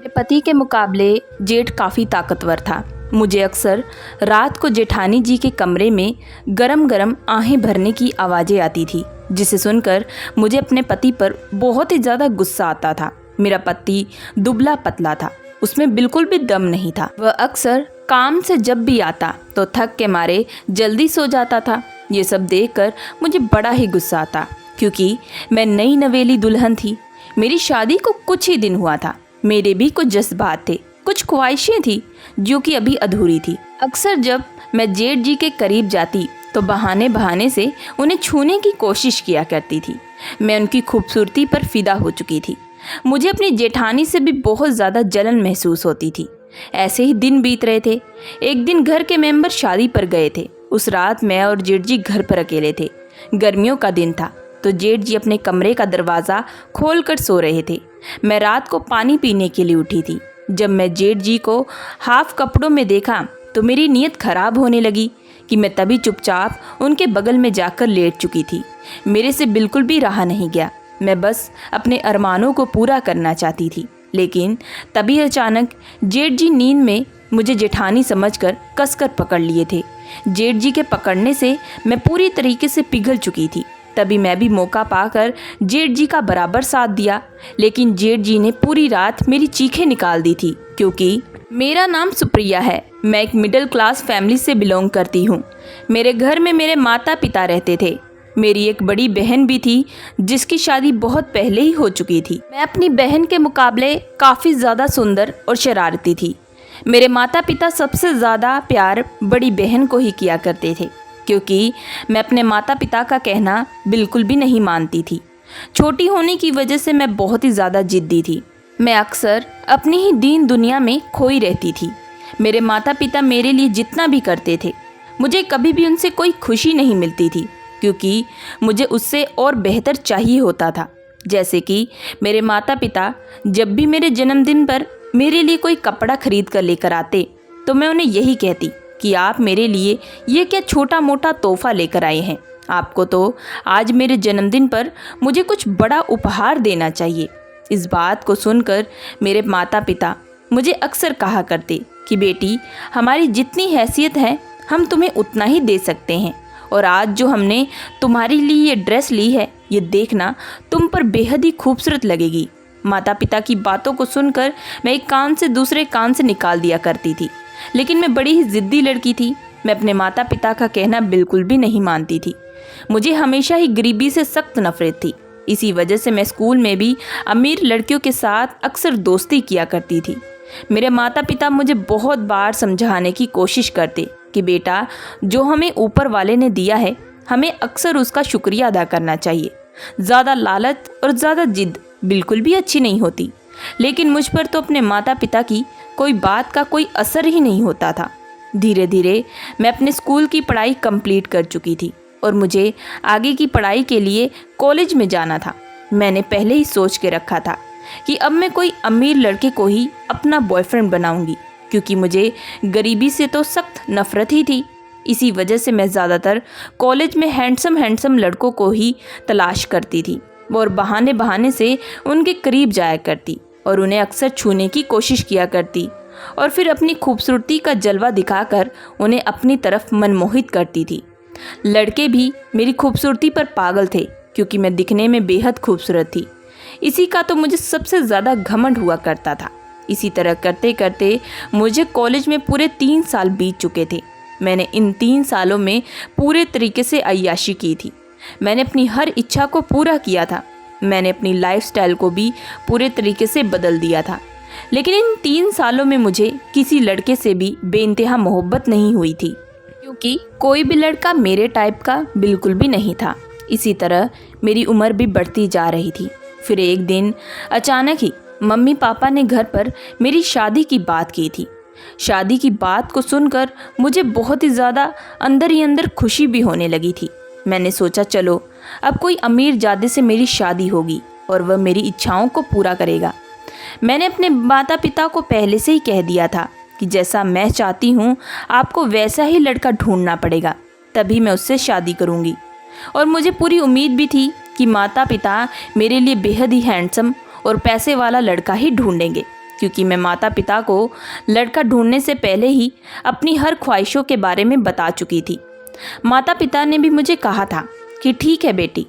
मेरे पति के मुकाबले जेठ काफ़ी ताकतवर था। मुझे अक्सर रात को जेठानी जी के कमरे में गरम गरम आहें भरने की आवाज़ें आती थी, जिसे सुनकर मुझे अपने पति पर बहुत ही ज़्यादा गुस्सा आता था। मेरा पति दुबला पतला था, उसमें बिल्कुल भी दम नहीं था। वह अक्सर काम से जब भी आता तो थक के मारे जल्दी सो जाता था। ये सब देखकर मुझे बड़ा ही गुस्सा आता, क्योंकि मैं नई नवेली दुल्हन थी। मेरी शादी को कुछ ही दिन हुआ था। मेरे भी कुछ जज्बात थे, कुछ ख्वाहिशें थी जो कि अभी अधूरी थी। अक्सर जब मैं जेठ जी के करीब जाती तो बहाने बहाने से उन्हें छूने की कोशिश किया करती थी। मैं उनकी खूबसूरती पर फिदा हो चुकी थी। मुझे अपनी जेठानी से भी बहुत ज़्यादा जलन महसूस होती थी। ऐसे ही दिन बीत रहे थे। एक दिन घर के मेंबर शादी पर गए थे। उस रात मैं और जेठ जी घर पर अकेले थे। गर्मियों का दिन था तो जेठ जी अपने कमरे का दरवाज़ा खोलकर सो रहे थे। मैं रात को पानी पीने के लिए उठी थी। जब मैं जेठ जी को हाफ कपड़ों में देखा तो मेरी नीयत खराब होने लगी कि मैं तभी चुपचाप उनके बगल में जाकर लेट चुकी थी। मेरे से बिल्कुल भी रहा नहीं गया। मैं बस अपने अरमानों को पूरा करना चाहती थी। लेकिन तभी अचानक जेठ जी नींद में मुझे जेठानी समझकर कसकर पकड़ लिए थे। जेठ जी के पकड़ने से मैं पूरी तरीके से पिघल चुकी थी। तभी मैं भी मौका पाकर जेठ जी का बराबर साथ दिया। लेकिन जेठ जी ने पूरी रात मेरी चीखें निकाल दी थी, क्योंकि मेरा नाम सुप्रिया है। मैं एक मिडिल क्लास फैमिली से बिलोंग करती हूँ। मेरे घर में मेरे माता पिता रहते थे। मेरी एक बड़ी बहन भी थी जिसकी शादी बहुत पहले ही हो चुकी थी। मैं अपनी बहन के मुकाबले काफ़ी ज़्यादा सुंदर और शरारती थी। मेरे माता पिता सबसे ज़्यादा प्यार बड़ी बहन को ही किया करते थे, क्योंकि मैं अपने माता पिता का कहना बिल्कुल भी नहीं मानती थी। छोटी होने की वजह से मैं बहुत ही ज़्यादा जिद्दी थी। मैं अक्सर अपनी ही दीन दुनिया में खोई रहती थी। मेरे माता पिता मेरे लिए जितना भी करते थे, मुझे कभी भी उनसे कोई खुशी नहीं मिलती थी, क्योंकि मुझे उससे और बेहतर चाहिए होता था। जैसे कि मेरे माता पिता जब भी मेरे जन्मदिन पर मेरे लिए कोई कपड़ा खरीद कर लेकर आते तो मैं उन्हें यही कहती कि आप मेरे लिए ये क्या छोटा मोटा तोहफा लेकर आए हैं। आपको तो आज मेरे जन्मदिन पर मुझे कुछ बड़ा उपहार देना चाहिए। इस बात को सुनकर मेरे माता पिता मुझे अक्सर कहा करते कि बेटी, हमारी जितनी हैसियत है हम तुम्हें उतना ही दे सकते हैं, और आज जो हमने तुम्हारे लिए ये ड्रेस ली है, ये देखना तुम पर बेहद ही खूबसूरत लगेगी। माता पिता की बातों को सुनकर मैं एक कान से दूसरे कान से निकाल दिया करती थी। लेकिन मैं बड़ी ही ज़िद्दी लड़की थी। मैं अपने माता पिता का कहना बिल्कुल भी नहीं मानती थी। मुझे हमेशा ही गरीबी से सख्त नफरत थी। इसी वजह से मैं स्कूल में भी अमीर लड़कियों के साथ अक्सर दोस्ती किया करती थी। मेरे माता पिता मुझे बहुत बार समझाने की कोशिश करते कि बेटा, जो हमें ऊपर वाले ने दिया है, हमें अक्सर उसका शुक्रिया अदा करना चाहिए। ज़्यादा लालच और ज़्यादा जिद बिल्कुल भी अच्छी नहीं होती। लेकिन मुझ पर तो अपने माता पिता की कोई बात का कोई असर ही नहीं होता था। धीरे धीरे मैं अपने स्कूल की पढ़ाई कंप्लीट कर चुकी थी और मुझे आगे की पढ़ाई के लिए कॉलेज में जाना था। मैंने पहले ही सोच के रखा था कि अब मैं कोई अमीर लड़के को ही अपना बॉयफ्रेंड बनाऊंगी, क्योंकि मुझे गरीबी से तो सख्त नफरत ही थी। इसी वजह से मैं ज़्यादातर कॉलेज में हैंडसम लड़कों को ही तलाश करती थी और बहाने बहाने से उनके करीब जाया करती और उन्हें अक्सर छूने की कोशिश किया करती, और फिर अपनी खूबसूरती का जलवा दिखाकर उन्हें अपनी तरफ मनमोहित करती थी। लड़के भी मेरी खूबसूरती पर पागल थे, क्योंकि मैं दिखने में बेहद खूबसूरत थी। इसी का तो मुझे सबसे ज़्यादा घमंड हुआ करता था। इसी तरह करते करते मुझे कॉलेज में पूरे 3 साल बीत चुके थे। मैंने इन 3 सालों में पूरे तरीके से अय्याशी की थी। मैंने अपनी हर इच्छा को पूरा किया था। मैंने अपनी लाइफस्टाइल को भी पूरे तरीके से बदल दिया था। लेकिन इन 3 सालों में मुझे किसी लड़के से भी बेइंतहा मोहब्बत नहीं हुई थी, क्योंकि कोई भी लड़का मेरे टाइप का बिल्कुल भी नहीं था। इसी तरह मेरी उम्र भी बढ़ती जा रही थी। फिर एक दिन अचानक ही मम्मी पापा ने घर पर मेरी शादी की बात की थी। शादी की बात को सुनकर मुझे बहुत ही ज़्यादा अंदर ही अंदर खुशी भी होने लगी थी। मैंने सोचा, चलो अब कोई अमीर जादे से मेरी शादी होगी और वह मेरी इच्छाओं को पूरा करेगा। मैंने अपने माता पिता को पहले से ही कह दिया था कि जैसा मैं चाहती हूँ आपको वैसा ही लड़का ढूंढना पड़ेगा, तभी मैं उससे शादी करूँगी। और मुझे पूरी उम्मीद भी थी कि माता पिता मेरे लिए बेहद ही हैंडसम और पैसे वाला लड़का ही ढूंढेंगे, क्योंकि मैं माता पिता को लड़का ढूंढने से पहले ही अपनी हर ख्वाहिशों के बारे में बता चुकी थी। माता पिता ने भी मुझे कहा था कि ठीक है बेटी,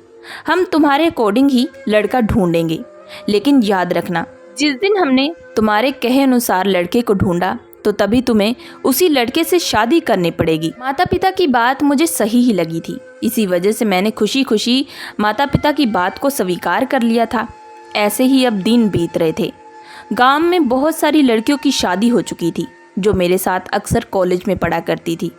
हम तुम्हारे अकॉर्डिंग ही लड़का ढूंढेंगे, लेकिन याद रखना जिस दिन हमने तुम्हारे कहे अनुसार लड़के को ढूंढा तो तभी तुम्हें उसी लड़के से शादी करनी पड़ेगी। माता पिता की बात मुझे सही ही लगी थी, इसी वजह से मैंने खुशी खुशी माता पिता की बात को स्वीकार कर लिया था। ऐसे ही अब दिन बीत रहे थे। गांव में बहुत सारी लड़कियों की शादी हो चुकी थी जो मेरे साथ अक्सर कॉलेज में पढ़ा करती थी।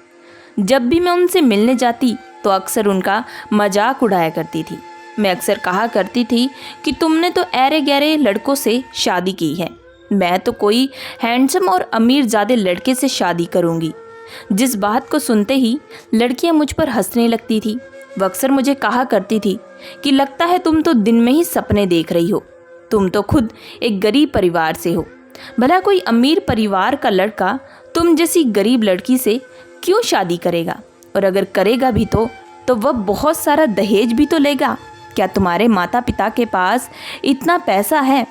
जब भी मैं उनसे मिलने जाती तो अक्सर उनका मजाक उड़ाया करती थी। मैं अक्सर कहा करती थी कि तुमने तो ऐरे गहरे लड़कों से शादी की है, मैं तो कोई हैंडसम और अमीर ज़्यादा लड़के से शादी करूँगी। जिस बात को सुनते ही लड़कियाँ मुझ पर हंसने लगती थी। वह अक्सर मुझे कहा करती थी कि लगता है तुम तो दिन में ही सपने देख रही हो, तुम तो खुद एक गरीब परिवार से हो, भला कोई अमीर परिवार का लड़का तुम जैसी गरीब लड़की से क्यों शादी करेगा, और अगर करेगा भी तो वह बहुत सारा दहेज भी तो लेगा। क्या तुम्हारे माता पिता के पास इतना पैसा है?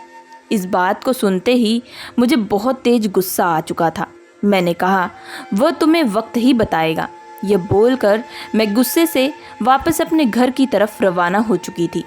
इस बात को सुनते ही मुझे बहुत तेज गुस्सा आ चुका था। मैंने कहा वह तुम्हें वक्त ही बताएगा। यह बोलकर मैं गुस्से से वापस अपने घर की तरफ रवाना हो चुकी थी।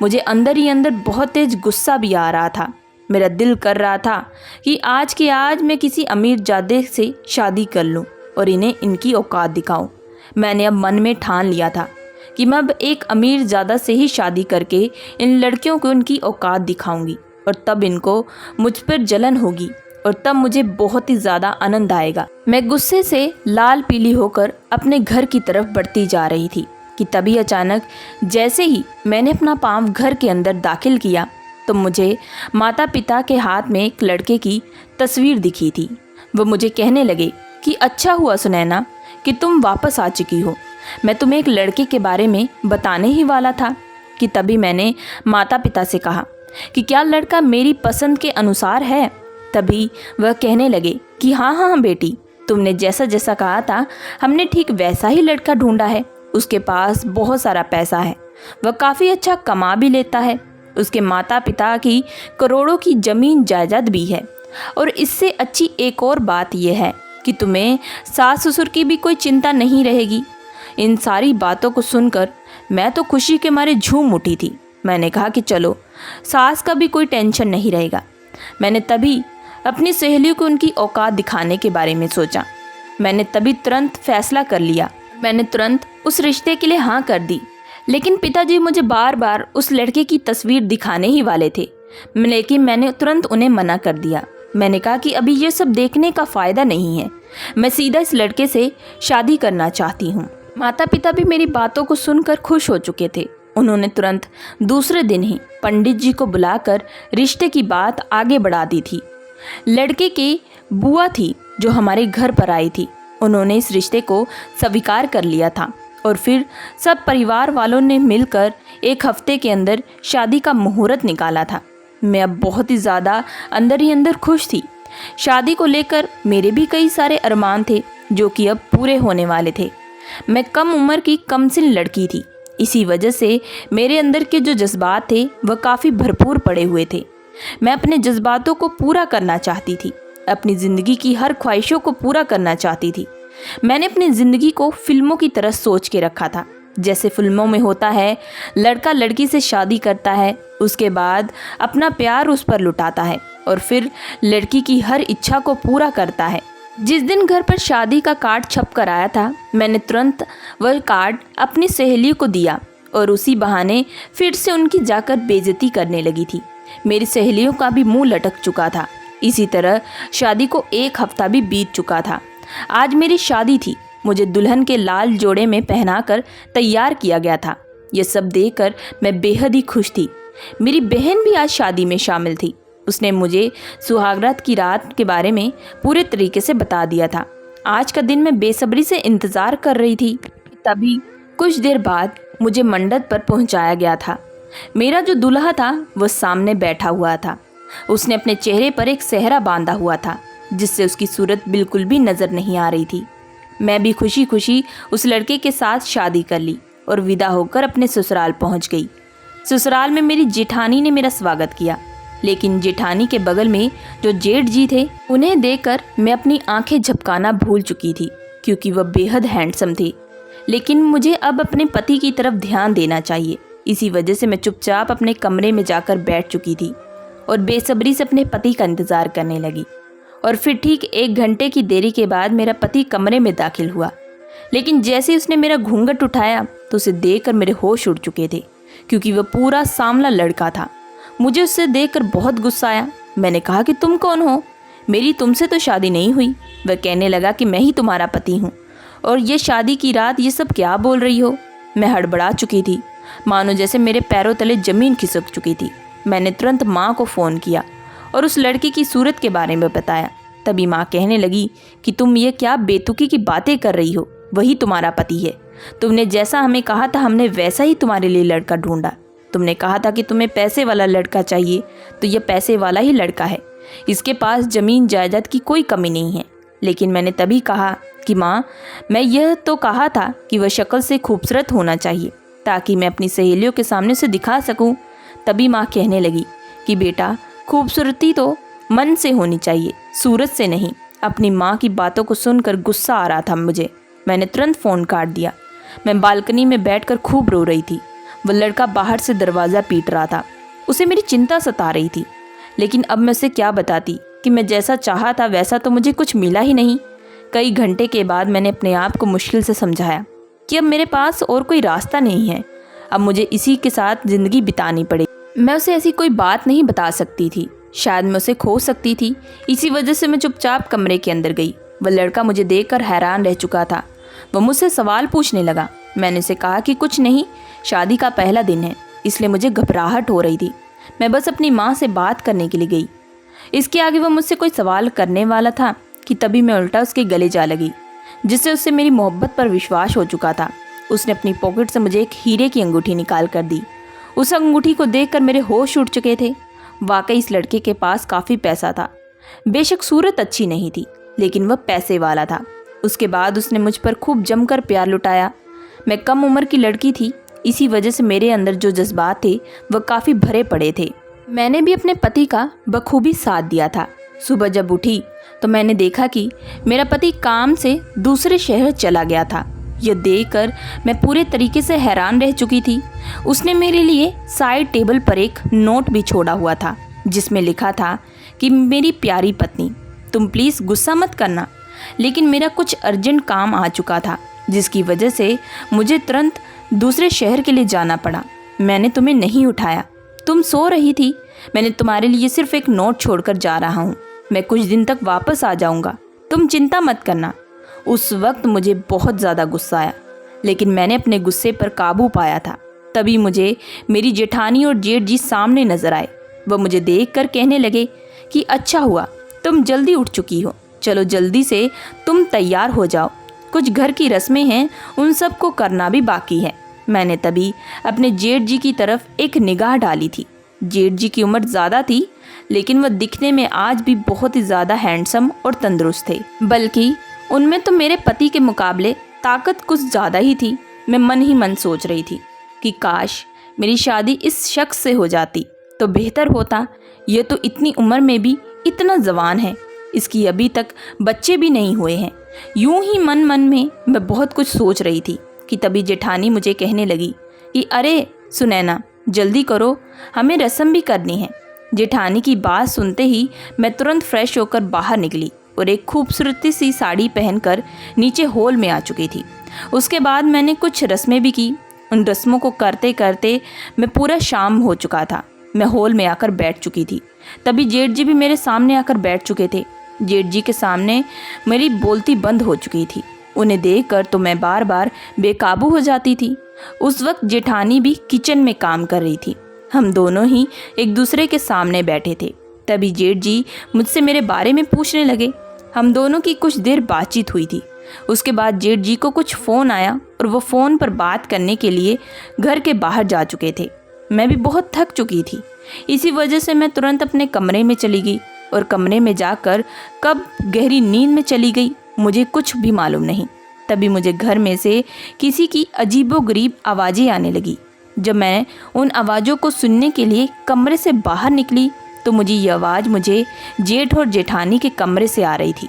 मुझे अंदर ही अंदर बहुत तेज गुस्सा भी आ रहा था। मेरा दिल कर रहा था कि आज के आज मैं किसी अमीर जादे से शादी कर लूं और इन्हें इनकी औकात दिखाऊं। मैंने अब मन में ठान लिया था कि मैं अब एक अमीर ज़्यादा से ही शादी करके इन लड़कियों को इनकी औकात दिखाऊंगी, और तब इनको मुझ पर जलन होगी और तब मुझे बहुत ही ज़्यादा आनंद आएगा। मैं गुस्से से लाल पीली होकर अपने घर की तरफ बढ़ती जा रही थी कि तभी अचानक जैसे ही मैंने अपना पाँव घर के अंदर दाखिल किया तो मुझे माता पिता के हाथ में एक लड़के की तस्वीर दिखी थी। वो मुझे कहने लगे कि अच्छा हुआ सुनैना कि तुम वापस आ चुकी हो, मैं तुम्हें एक लड़के के बारे में बताने ही वाला था। कि तभी मैंने माता पिता से कहा कि क्या लड़का मेरी पसंद के अनुसार है? तभी वह कहने लगे कि हाँ बेटी, तुमने जैसा जैसा कहा था हमने ठीक वैसा ही लड़का ढूंढा है। उसके पास बहुत सारा पैसा है, वह काफ़ी अच्छा कमा भी लेता है, उसके माता पिता की करोड़ों की ज़मीन जायदाद भी है, और इससे अच्छी एक और बात यह है कि तुम्हें सास ससुर की भी कोई चिंता नहीं रहेगी। इन सारी बातों को सुनकर मैं तो खुशी के मारे झूम उठी थी। मैंने कहा कि चलो, सास का भी कोई टेंशन नहीं रहेगा। मैंने तभी अपनी सहेलियों को उनकी औकात दिखाने के बारे में सोचा। मैंने तभी तुरंत फैसला कर लिया। मैंने तुरंत उस रिश्ते के लिए हाँ कर दी। लेकिन पिताजी मुझे बार बार उस लड़के की तस्वीर दिखाने ही वाले थे, लेकिन मैंने तुरंत उन्हें मना कर दिया। मैंने कहा कि अभी ये सब देखने का फ़ायदा नहीं है, मैं सीधा इस लड़के से शादी करना चाहती हूँ। माता पिता भी मेरी बातों को सुनकर खुश हो चुके थे। उन्होंने तुरंत दूसरे दिन ही पंडित जी को बुलाकर रिश्ते की बात आगे बढ़ा दी थी। लड़के की बुआ थी जो हमारे घर पर आई थी, उन्होंने इस रिश्ते को स्वीकार कर लिया था और फिर सब परिवार वालों ने मिलकर एक हफ्ते के अंदर शादी का मुहूर्त निकाला था। मैं अब बहुत ही ज़्यादा अंदर ही अंदर खुश थी। शादी को लेकर मेरे भी कई सारे अरमान थे जो कि अब पूरे होने वाले थे। मैं कम उम्र की कमसिन लड़की थी, इसी वजह से मेरे अंदर के जो जज्बात थे वह काफ़ी भरपूर पड़े हुए थे। मैं अपने जज्बातों को पूरा करना चाहती थी, अपनी ज़िंदगी की हर ख्वाहिशों को पूरा करना चाहती थी। मैंने अपनी ज़िंदगी को फिल्मों की तरह सोच के रखा था। जैसे फिल्मों में होता है, लड़का लड़की से शादी करता है, उसके बाद अपना प्यार उस पर लुटाता है और फिर लड़की की हर इच्छा को पूरा करता है। जिस दिन घर पर शादी का कार्ड छप कर आया था, मैंने तुरंत वह कार्ड अपनी सहेलियों को दिया और उसी बहाने फिर से उनकी जाकर बेइज्जती करने लगी थी। मेरी सहेलियों का भी मुंह लटक चुका था। इसी तरह शादी को एक हफ्ता भी बीत चुका था। आज मेरी शादी थी, मुझे दुल्हन के लाल जोड़े में पहनाकर तैयार किया गया था। यह सब देखकर मैं बेहद ही खुश थी। मेरी बहन भी आज शादी में शामिल थी। उसने मुझे सुहागरात की रात के बारे में पूरे तरीके से बता दिया था। आज का दिन मैं बेसब्री से इंतज़ार कर रही थी। तभी कुछ देर बाद मुझे मंडप पर पहुंचाया गया था। मेरा जो दूल्हा था वह सामने बैठा हुआ था। उसने अपने चेहरे पर एक सेहरा बांधा हुआ था जिससे उसकी सूरत बिल्कुल भी नज़र नहीं आ रही थी। मैं भी खुशी खुशी उस लड़के के साथ शादी कर ली और विदा होकर अपने ससुराल पहुंच गई। ससुराल में मेरी जेठानी ने मेरा स्वागत किया। लेकिन जेठानी के बगल में जो जेठ जी थे उन्हें देखकर मैं अपनी आंखें झपकाना भूल चुकी थी, क्योंकि वह बेहद हैंडसम थे। लेकिन मुझे अब अपने पति की तरफ ध्यान देना चाहिए। इसी वजह से मैं चुपचाप अपने कमरे में जाकर बैठ चुकी थी और बेसब्री से अपने पति का इंतज़ार करने लगी। और फिर ठीक 1 घंटे की देरी के बाद मेरा पति कमरे में दाखिल हुआ। लेकिन जैसे ही उसने मेरा घूंघट उठाया तो उसे देखकर मेरे होश उड़ चुके थे, क्योंकि वह पूरा सांवला लड़का था। मुझे उससे देखकर बहुत गुस्सा आया। मैंने कहा कि तुम कौन हो? मेरी तुमसे तो शादी नहीं हुई। वह कहने लगा कि मैं ही तुम्हारा पति हूँ, और ये शादी की रात ये सब क्या बोल रही हो? मैं हड़बड़ा चुकी थी, मानो जैसे मेरे पैरों तले ज़मीन खिसक चुकी थी। मैंने तुरंत माँ को फ़ोन किया और उस लड़के की सूरत के बारे में बताया। तभी माँ कहने लगी कि तुम ये क्या बेतुकी की बातें कर रही हो, वही तुम्हारा पति है। तुमने जैसा हमें कहा था हमने वैसा ही तुम्हारे लिए लड़का ढूंढा। तुमने कहा था कि तुम्हें पैसे वाला लड़का चाहिए, तो ये पैसे वाला ही लड़का है। इसके पास ज़मीन जायदाद की कोई कमी नहीं है। लेकिन मैंने तभी कहा कि माँ, मैं यह तो कहा था कि वह शक्ल से खूबसूरत होना चाहिए, ताकि मैं अपनी सहेलियों के सामने से दिखा सकूं। तभी माँ कहने लगी कि बेटा, खूबसूरती तो मन से होनी चाहिए, सूरत से नहीं। अपनी माँ की बातों को सुनकर गुस्सा आ रहा था मुझे। मैंने तुरंत फ़ोन काट दिया। मैं बालकनी में बैठकर खूब रो रही थी। वह लड़का बाहर से दरवाज़ा पीट रहा था। उसे मेरी चिंता सता रही थी। लेकिन अब मैं उसे क्या बताती कि मैं जैसा चाहा था वैसा तो मुझे कुछ मिला ही नहीं। कई घंटे के बाद मैंने अपने आप को मुश्किल से समझाया कि अब मेरे पास और कोई रास्ता नहीं है। अब मुझे इसी के साथ ज़िंदगी बितानी पड़ेगी। मैं उसे ऐसी कोई बात नहीं बता सकती थी, शायद मैं उसे खो सकती थी। इसी वजह से मैं चुपचाप कमरे के अंदर गई। वह लड़का मुझे देखकर हैरान रह चुका था। वह मुझसे सवाल पूछने लगा। मैंने उसे कहा कि कुछ नहीं, शादी का पहला दिन है, इसलिए मुझे घबराहट हो रही थी। मैं बस अपनी माँ से बात करने के लिए गई। इसके आगे वह मुझसे कोई सवाल करने वाला था कि तभी मैं उल्टा उसके गले जा लगी, जिससे उससे मेरी मोहब्बत पर विश्वास हो चुका था। उसने अपनी पॉकेट से मुझे एक हीरे की अंगूठी निकाल कर दी। उस अंगूठी को देखकर मेरे होश उड़ चुके थे। वाकई इस लड़के के पास काफ़ी पैसा था। बेशक सूरत अच्छी नहीं थी, लेकिन वह पैसे वाला था। उसके बाद उसने मुझ पर खूब जमकर प्यार लुटाया। मैं कम उम्र की लड़की थी, इसी वजह से मेरे अंदर जो जज्बात थे वह काफ़ी भरे पड़े थे। मैंने भी अपने पति का बखूबी साथ दिया था। सुबह जब उठी तो मैंने देखा कि मेरा पति काम से दूसरे शहर चला गया था। यह देखकर मैं पूरे तरीके से हैरान रह चुकी थी। उसने मेरे लिए साइड टेबल पर एक नोट भी छोड़ा हुआ था, जिसमें लिखा था कि मेरी प्यारी पत्नी, तुम प्लीज़ गुस्सा मत करना, लेकिन मेरा कुछ अर्जेंट काम आ चुका था, जिसकी वजह से मुझे तुरंत दूसरे शहर के लिए जाना पड़ा। मैंने तुम्हें नहीं उठाया, तुम सो रही थी। मैंने तुम्हारे लिए सिर्फ एक नोट छोड़कर जा रहा हूँ। मैं कुछ दिन तक वापस आ जाऊँगा, तुम चिंता मत करना। उस वक्त मुझे बहुत ज़्यादा गुस्सा आया, लेकिन मैंने अपने गुस्से पर काबू पाया था। तभी मुझे मेरी जेठानी और जेठ जी सामने नजर आए। वह मुझे देखकर कहने लगे कि अच्छा हुआ तुम जल्दी उठ चुकी हो, चलो जल्दी से तुम तैयार हो जाओ, कुछ घर की रस्में हैं, उन सब को करना भी बाकी है। मैंने तभी अपने जेठ जी की तरफ एक निगाह डाली थी। जेठ जी की उम्र ज़्यादा थी, लेकिन वह दिखने में आज भी बहुत ही ज़्यादा हैंडसम और तंदुरुस्त थे। बल्कि उनमें तो मेरे पति के मुकाबले ताकत कुछ ज़्यादा ही थी। मैं मन ही मन सोच रही थी कि काश मेरी शादी इस शख्स से हो जाती तो बेहतर होता। यह तो इतनी उम्र में भी इतना जवान है, इसकी अभी तक बच्चे भी नहीं हुए हैं। यूं ही मन मन में मैं बहुत कुछ सोच रही थी कि तभी जेठानी मुझे कहने लगी कि अरे सुनैना, जल्दी करो, हमें रस्म भी करनी है। जेठानी की बात सुनते ही मैं तुरंत फ्रेश होकर बाहर निकली और एक खूबसूरती सी साड़ी पहनकर नीचे हॉल में आ चुकी थी। उसके बाद मैंने कुछ रस्में भी की। उन रस्मों को करते करते मैं पूरा शाम हो चुका था। मैं हॉल में आकर बैठ चुकी थी। तभी जेठ जी भी मेरे सामने आकर बैठ चुके थे। जेठ जी के सामने मेरी बोलती बंद हो चुकी थी। उन्हें देखकर तो मैं बार बार बेकाबू हो जाती थी। उस वक्त जेठानी भी किचन में काम कर रही थी। हम दोनों ही एक दूसरे के सामने बैठे थे। तभी जेठ जी मुझसे मेरे बारे में पूछने लगे। हम दोनों की कुछ देर बातचीत हुई थी। उसके बाद जेठ जी को कुछ फ़ोन आया और वो फ़ोन पर बात करने के लिए घर के बाहर जा चुके थे। मैं भी बहुत थक चुकी थी। इसी वजह से मैं तुरंत अपने कमरे में चली गई और कमरे में जाकर कब गहरी नींद में चली गई मुझे कुछ भी मालूम नहीं। तभी मुझे घर में से किसी की अजीबोगरीब आवाज़ें आने लगी। जब मैं उन आवाज़ों को सुनने के लिए कमरे से बाहर निकली तो मुझे ये आवाज़ मुझे जेठ और जेठानी के कमरे से आ रही थी।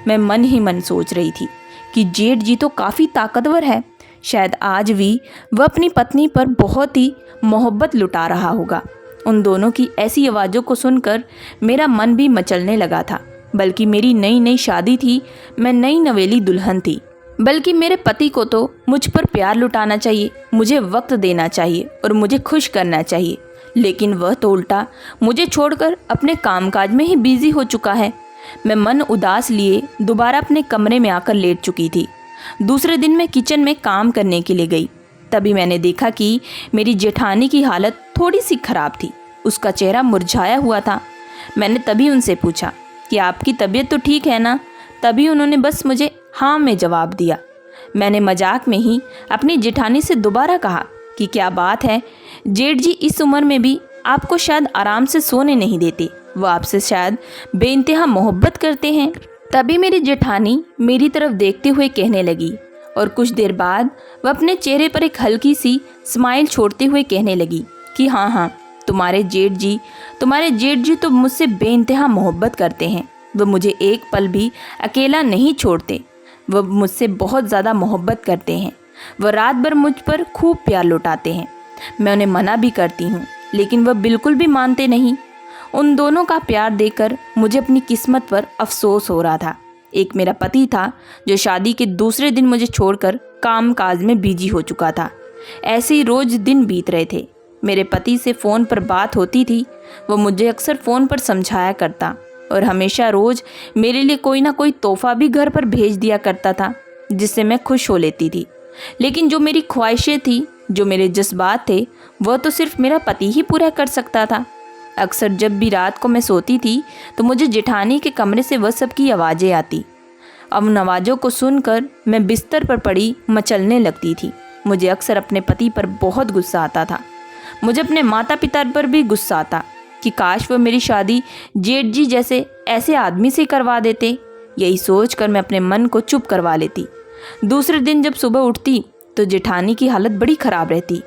मैं मन ही मन सोच रही थी कि जेठ जी तो काफ़ी ताकतवर है, शायद आज भी वह अपनी पत्नी पर बहुत ही मोहब्बत लुटा रहा होगा। उन दोनों की ऐसी आवाज़ों को सुनकर मेरा मन भी मचलने लगा था। बल्कि मेरी नई नई शादी थी, मैं नई नवेली दुल्हन थी। बल्कि मेरे पति को तो मुझ पर प्यार लुटाना चाहिए, मुझे वक्त देना चाहिए और मुझे खुश करना चाहिए, लेकिन वह तो उल्टा मुझे छोड़कर अपने कामकाज में ही बिजी हो चुका है। मैं मन उदास लिए दोबारा अपने कमरे में आकर लेट चुकी थी। दूसरे दिन मैं किचन में काम करने के लिए गई। तभी मैंने देखा कि मेरी जेठानी की हालत थोड़ी सी खराब थी। उसका चेहरा मुरझाया हुआ था। मैंने तभी उनसे पूछा कि आपकी तबीयत तो ठीक है ना? तभी उन्होंने बस मुझे हाँ में जवाब दिया। मैंने मजाक में ही अपनी जेठानी से दोबारा कहा कि क्या बात है, जेठ जी इस उम्र में भी आपको शायद आराम से सोने नहीं देते, वो आपसे शायद बेइंतहा मोहब्बत करते हैं। तभी मेरी जेठानी मेरी तरफ देखते हुए कहने लगी और कुछ देर बाद वह अपने चेहरे पर एक हल्की सी स्माइल छोड़ते हुए कहने लगी कि हाँ, तुम्हारे जेठ जी तो मुझसे बेइंतहा मोहब्बत करते हैं। वह मुझे एक पल भी अकेला नहीं छोड़ते। वह मुझसे बहुत ज़्यादा मोहब्बत करते हैं। वह रात भर मुझ पर खूब प्यार लुटाते हैं। मैं उन्हें मना भी करती हूँ, लेकिन वह बिल्कुल भी मानते नहीं। उन दोनों का प्यार देखकर मुझे अपनी किस्मत पर अफसोस हो रहा था। एक मेरा पति था जो शादी के दूसरे दिन मुझे छोड़कर काम काज में बिजी हो चुका था। ऐसे ही रोज दिन बीत रहे थे। मेरे पति से फ़ोन पर बात होती थी। वह मुझे अक्सर फ़ोन पर समझाया करता और हमेशा रोज़ मेरे लिए कोई ना कोई तोहफ़ा भी घर पर भेज दिया करता था, जिससे मैं खुश हो लेती थी। लेकिन जो मेरी ख्वाहिशें थी, जो मेरे जज्बात थे, वह तो सिर्फ मेरा पति ही पूरा कर सकता था। अक्सर जब भी रात को मैं सोती थी तो मुझे जेठानी के कमरे से वह सब की आवाज़ें आती। अब उन आवाज़ों को सुनकर मैं बिस्तर पर पड़ी मचलने लगती थी। मुझे अक्सर अपने पति पर बहुत गुस्सा आता था। मुझे अपने माता पिता पर भी गुस्सा आता कि काश वह मेरी शादी जेठ जी जैसे ऐसे आदमी से करवा देते। यही सोचकर मैं अपने मन को चुप करवा लेती। दूसरे दिन जब सुबह उठती तो जेठानी की हालत बड़ी ख़राब रहती।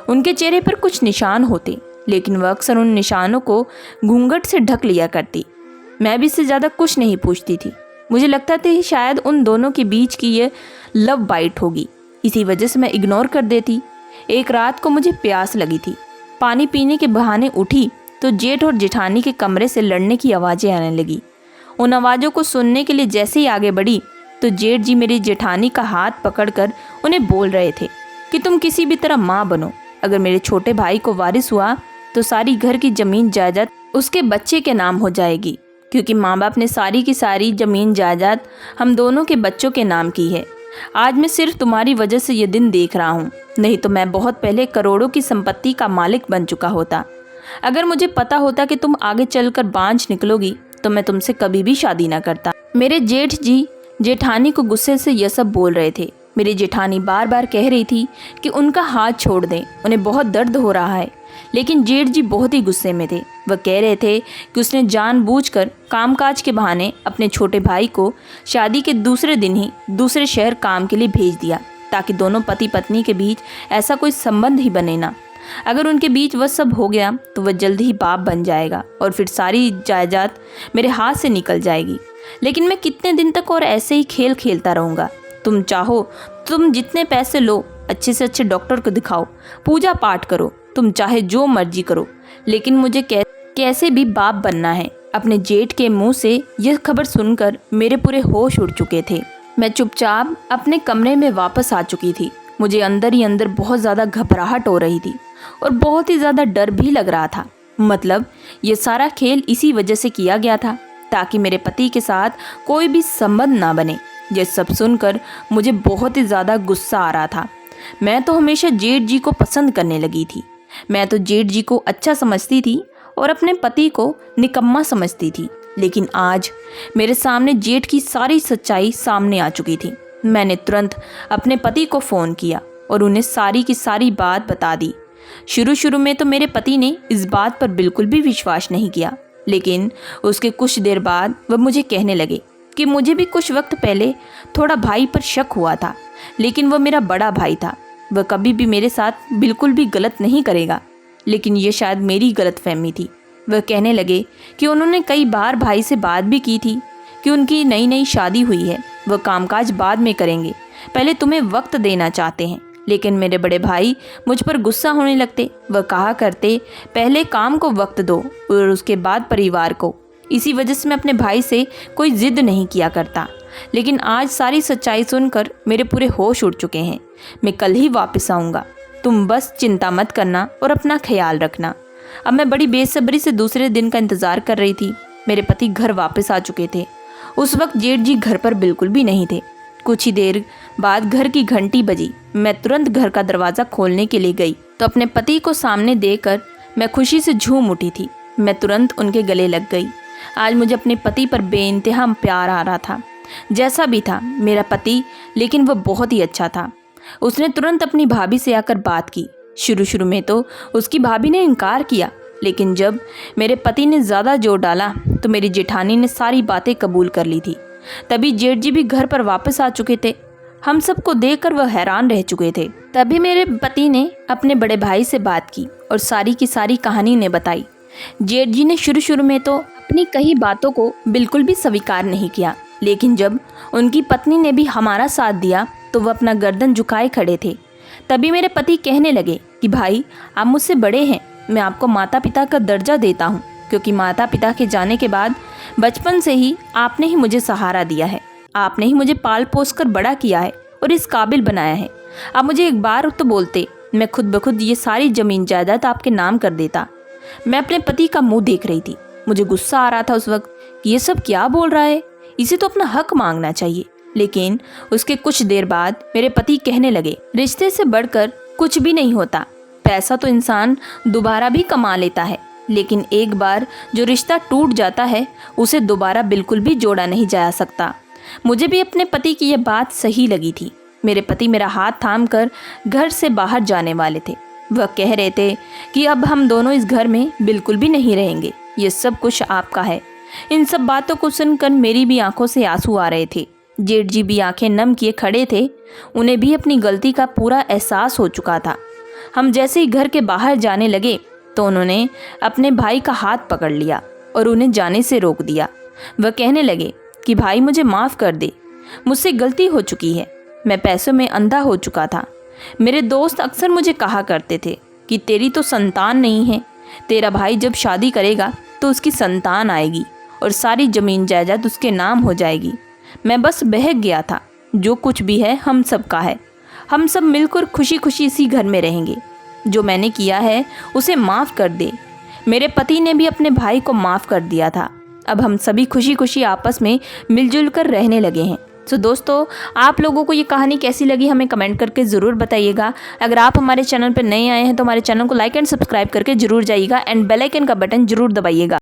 उनके चेहरे पर कुछ निशान होते, लेकिन वह अक्सर उन निशानों को घूंघट से ढक लिया करती। मैं भी इससे ज़्यादा कुछ नहीं पूछती थी। मुझे लगता था कि शायद उन दोनों के बीच की ये लव बाइट होगी, इसी वजह से मैं इग्नोर कर देती। एक रात को मुझे प्यास लगी थी। पानी पीने के बहाने उठी तो जेठ और जेठानी के कमरे से लड़ने की आवाज़ें आने लगी। उन आवाज़ों को सुनने के लिए जैसे ही आगे बढ़ी तो जेठ जी मेरी जेठानी का हाथ पकड़कर उन्हें बोल रहे थे कि तुम किसी भी तरह माँ बनो। अगर मेरे छोटे भाई को वारिस हुआ तो सारी घर की ज़मीन जायदाद उसके बच्चे के नाम हो जाएगी, क्योंकि माँ बाप ने सारी की सारी ज़मीन जायदाद हम दोनों के बच्चों के नाम की है। आज मैं सिर्फ तुम्हारी वजह से ये दिन देख रहा हूँ, नहीं तो मैं बहुत पहले करोड़ों की संपत्ति का मालिक बन चुका होता। अगर मुझे पता होता कि तुम आगे चलकर बांझ निकलोगी तो मैं तुमसे कभी भी शादी ना करता। मेरे जेठ जी जेठानी को गुस्से से यह सब बोल रहे थे। मेरी जेठानी बार बार कह रही थी कि उनका हाथ छोड़ दें, उन्हें बहुत दर्द हो रहा है। लेकिन जेठ जी बहुत ही गुस्से में थे। वह कह रहे थे कि उसने जानबूझकर कामकाज के बहाने अपने छोटे भाई को शादी के दूसरे दिन ही दूसरे शहर काम के लिए भेज दिया, ताकि दोनों पति पत्नी के बीच ऐसा कोई संबंध ही बने ना। अगर उनके बीच वह सब हो गया तो वह जल्द ही बाप बन जाएगा और फिर सारी जायदाद मेरे हाथ से निकल जाएगी। लेकिन मैं कितने दिन तक और ऐसे ही खेल खेलता रहूँगा? तुम चाहो तुम जितने पैसे लो, अच्छे से अच्छे डॉक्टर को दिखाओ, पूजा पाठ करो, तुम चाहे जो मर्जी करो, लेकिन मुझे कैसे भी बाप बनना है। अपने जेठ के मुंह से यह खबर सुनकर मेरे पूरे होश उड़ चुके थे। मैं चुपचाप अपने कमरे में वापस आ चुकी थी। मुझे अंदर ही अंदर बहुत ज़्यादा घबराहट हो रही थी और बहुत ही ज़्यादा डर भी लग रहा था। मतलब ये सारा खेल इसी वजह से किया गया था ताकि मेरे पति के साथ कोई भी संबंध ना बने। यह सब सुनकर मुझे बहुत ही ज़्यादा गुस्सा आ रहा था। मैं तो हमेशा जेठ जी को पसंद करने लगी थी। मैं तो जेठ जी को अच्छा समझती थी और अपने पति को निकम्मा समझती थी। लेकिन आज मेरे सामने जेठ की सारी सच्चाई सामने आ चुकी थी। मैंने तुरंत अपने पति को फ़ोन किया और उन्हें सारी की सारी बात बता दी। शुरू में तो मेरे पति ने इस बात पर बिल्कुल भी विश्वास नहीं किया, लेकिन उसके कुछ देर बाद वह मुझे कहने लगे कि मुझे भी कुछ वक्त पहले थोड़ा भाई पर शक हुआ था, लेकिन वह मेरा बड़ा भाई था। वह कभी भी मेरे साथ बिल्कुल भी गलत नहीं करेगा, लेकिन ये शायद मेरी गलतफहमी थी। वह कहने लगे कि उन्होंने कई बार भाई से बात भी की थी कि उनकी नई नई शादी हुई है, वह कामकाज बाद में करेंगे, पहले तुम्हें वक्त देना चाहते हैं। लेकिन मेरे बड़े भाई मुझ पर गुस्सा होने लगते। वह कहा करते, पहले काम को वक्त दो और उसके बाद परिवार को। इसी वजह से मैं अपने भाई से कोई जिद नहीं किया करता। लेकिन आज सारी सच्चाई सुनकर मेरे पूरे होश उड़ चुके हैं। मैं कल ही वापस आऊँगा, तुम बस चिंता मत करना और अपना ख्याल रखना। अब मैं बड़ी बेसब्री से दूसरे दिन का इंतज़ार कर रही थी। मेरे पति घर वापस आ चुके थे। उस वक्त जेठ जी घर पर बिल्कुल भी नहीं थे। कुछ ही देर बाद घर की घंटी बजी। मैं तुरंत घर का दरवाज़ा खोलने के लिए गई तो अपने पति को सामने देखकर मैं खुशी से झूम उठी थी। मैं तुरंत उनके गले लग गई। आज मुझे अपने पति पर बेइंतहा प्यार आ रहा था। जैसा भी था मेरा पति, लेकिन वह बहुत ही अच्छा था। उसने तुरंत अपनी भाभी से आकर बात की। शुरू में तो उसकी भाभी ने इनकार किया, लेकिन जब मेरे पति ने ज़्यादा जोर डाला तो मेरी जेठानी ने सारी बातें कबूल कर ली थी। तभी जेठ जी भी घर पर वापस आ चुके थे। हम सबको देखकर वह हैरान रह चुके थे। तभी मेरे पति ने अपने बड़े भाई से बात की और सारी की सारी कहानी ने बताई। जेठ जी ने शुरू में तो अपनी कही बातों को बिल्कुल भी स्वीकार नहीं किया, लेकिन जब उनकी पत्नी ने भी हमारा साथ दिया तो वह अपना गर्दन झुकाए खड़े थे। तभी मेरे पति कहने लगे कि भाई, आप मुझसे बड़े हैं, मैं आपको माता पिता का दर्जा देता हूँ, क्योंकि माता पिता के जाने के बाद बचपन से ही आपने ही मुझे सहारा दिया है। आपने ही मुझे पाल पोस कर बड़ा किया है और इस काबिल बनाया है। आप मुझे एक बार तो बोलते, मैं खुद ब खुद ये सारी ज़मीन जायदाद आपके नाम कर देता। मैं अपने पति का मुंह देख रही थी। मुझे गुस्सा आ रहा था उस वक्त कि ये सब क्या बोल रहा है, इसे तो अपना हक मांगना चाहिए। लेकिन उसके कुछ देर बाद मेरे पति कहने लगे, रिश्ते से बढ़कर कुछ भी नहीं होता। पैसा तो इंसान दोबारा भी कमा लेता है, लेकिन एक बार जो रिश्ता टूट जाता है उसे दोबारा बिल्कुल भी जोड़ा नहीं जा सकता। मुझे भी अपने पति की यह बात सही लगी थी। मेरे पति मेरा हाथ थामकर घर से बाहर जाने वाले थे। वह कह रहे थे कि अब हम दोनों इस घर में बिल्कुल भी नहीं रहेंगे, ये सब कुछ आपका है। इन सब बातों को सुनकर मेरी भी आंखों से आंसू आ रहे थे। जेठ जी भी आंखें नम किए खड़े थे। उन्हें भी अपनी गलती का पूरा एहसास हो चुका था। हम जैसे ही घर के बाहर जाने लगे तो उन्होंने अपने भाई का हाथ पकड़ लिया और उन्हें जाने से रोक दिया। वह कहने लगे कि भाई, मुझे माफ़ कर दे, मुझसे गलती हो चुकी है। मैं पैसों में अंधा हो चुका था। मेरे दोस्त अक्सर मुझे कहा करते थे कि तेरी तो संतान नहीं है, तेरा भाई जब शादी करेगा तो उसकी संतान आएगी और सारी ज़मीन जायदाद उसके नाम हो जाएगी। मैं बस बहक गया था। जो कुछ भी है हम सब का है। हम सब मिलकर खुशी खुशी इसी घर में रहेंगे। जो मैंने किया है उसे माफ़ कर दे। मेरे पति ने भी अपने भाई को माफ़ कर दिया था। अब हम सभी खुशी खुशी आपस में मिलजुल कर रहने लगे हैं। तो दोस्तों, आप लोगों को ये कहानी कैसी लगी हमें कमेंट करके ज़रूर बताइएगा। अगर आप हमारे चैनल पर नए आए हैं तो हमारे चैनल को लाइक एंड सब्सक्राइब करके ज़रूर जाइएगा एंड बेल आइकन का बटन ज़रूर दबाइएगा।